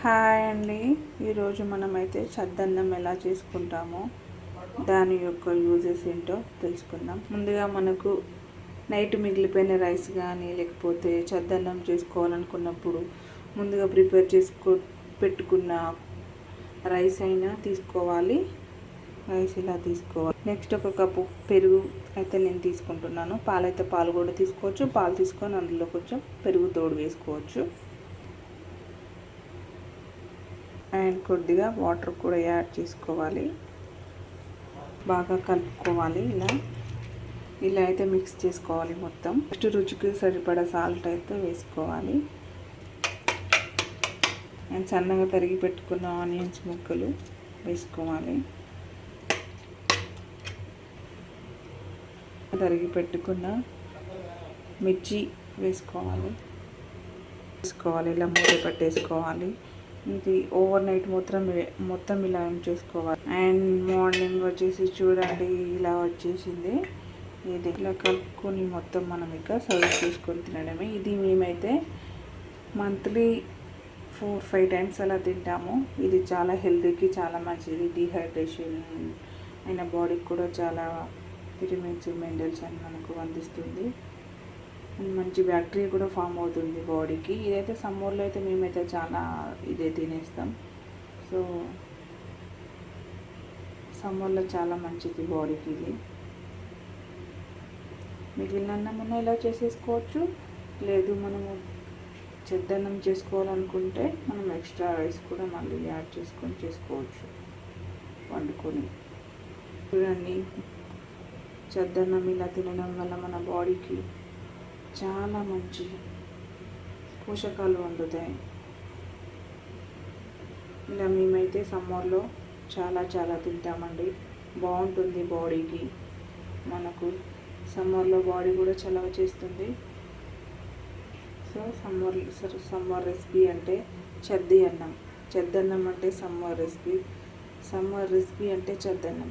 Hi అండి. ఈరోజు మనమైతే చద్దన్నం ఎలా చేసుకుంటామో దాని యొక్క యూజెస్ ఏంటో తెలుసుకుందాం. ముందుగా మనకు నైట్ మిగిలిపోయిన రైస్ కానీ లేకపోతే చద్దన్నం చేసుకోవాలనుకున్నప్పుడు ముందుగా ప్రిపేర్ పెట్టుకున్న రైస్ అయినా తీసుకోవాలి. రైస్ ఇలా తీసుకోవాలి. నెక్స్ట్ ఒక కప్పు పెరుగు అయితే నేను తీసుకుంటున్నాను. పాలైతే పాలు కూడా తీసుకోవచ్చు. పాలు తీసుకొని అందులో కొంచెం పెరుగు తోడు వేసుకోవచ్చు. అండ్ కొద్దిగా వాటర్ కూడా యాడ్ చేసుకోవాలి. బాగా కలుపుకోవాలి. ఇలా అయితే మిక్స్ చేసుకోవాలి మొత్తం. నెక్స్ట్ రుచికి సరిపడా సాల్ట్ అయితే వేసుకోవాలి. అండ్ సన్నగా తరిగి పెట్టుకున్న ఆనియన్స్ ముక్కలు వేసుకోవాలి. తరిగి పెట్టుకున్న మిర్చి వేసుకోవాలి. ఇలా మూత పట్టేసుకోవాలి. ఇది ఓవర్ నైట్ మొత్తం ఇలా చేసుకోవాలి. అండ్ మార్నింగ్ వచ్చేసి చూడండి ఇలా వచ్చేసింది. ఇది ఇలా కలుపుకొని మొత్తం మనం ఇక సర్వ్ చేసుకొని తినడమే. ఇది మేమైతే మంత్లీ 4-5 టైమ్స్ అలా తింటాము. ఇది చాలా హెల్తీకి చాలా మంచిది. డీహైడ్రేషన్ అయిన బాడీకి కూడా చాలా విటమిన్స్ మినరల్స్ అని మనకు అందిస్తుంది. మంచి బ్యాక్టీరియా కూడా ఫామ్ అవుతుంది బాడీకి. ఇదైతే సమ్మర్లో అయితే మేమైతే చాలా ఇదే తినేస్తాం. సో సమ్మర్లో చాలా మంచిది బాడీకి. ఇది మిగిలిన అన్నం ఇలా చేసేసుకోవచ్చు. లేదు మనము చద్దన్నం చేసుకోవాలనుకుంటే మనం ఎక్స్ట్రా రైస్ కూడా మళ్ళీ యాడ్ చేసుకొని చేసుకోవచ్చు వండుకొని. చూడండి, చద్దన్నం ఇలా తినడం వల్ల మన బాడీకి చాలా మంచి పోషకాలు అందుతాయి. ఇలా మేమైతే సమ్మర్లో చాలా తింటామండి. బాగుంటుంది బాడీకి. మనకు సమ్మర్లో బాడీ కూడా చలవ చేస్తుంది. సో సమ్మర్ రెసిపీ అంటే చద్దన్నం అంటే సమ్మర్ రెసిపీ అంటే చద్దన్నం.